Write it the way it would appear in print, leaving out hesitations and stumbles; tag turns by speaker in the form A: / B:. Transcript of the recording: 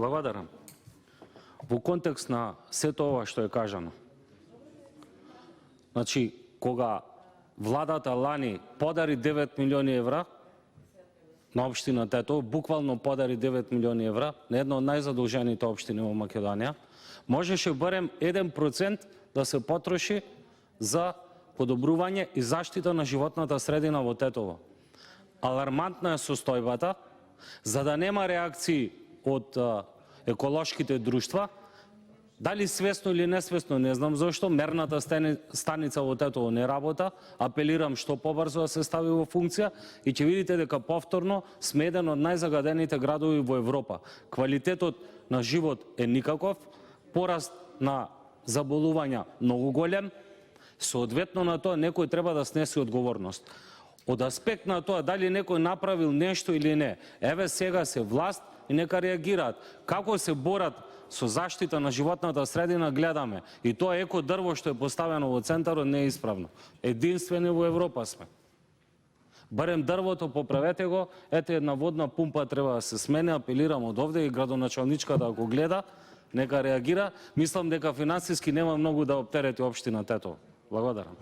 A: Благодарам. Во контекст на сето ова што е кажано. Значи, кога владата лани подари 9 милиони евра на општина Тетово, буквално подари 9 милиони евра на една од најзадолжените општини во Македонија, можеше барем 1% да се потроши за подобрување и заштита на животната средина во Тетово. Алармантна е состојбата, за да нема реакции од еколошките друштва, дали свесно или несвесно, не знам зашто, мерната станица во Тетово не работа, апелирам што побрзо да се стави во функција и ќе видите дека повторно сме еден од најзагадените градови во Европа. Квалитетот на живот е никаков, пораст на заболувања многу голем, соодветно на тоа некој треба да снеси одговорност. Од аспект на тоа дали некој направил нешто или не, еве сега се власт и нека реагираат. Како се борат со заштита на животната средина гледаме. И тоа еко дрво што е поставено во центарот не е исправно. Единствени во Европа сме. Барем дрвото поправете го, ете една водна пумпа треба да се смени, апелирам од овде и градоначалничката ако гледа, нека реагира. Мислам дека финансиски нема многу да оптерети општина Тетово. Благодарам.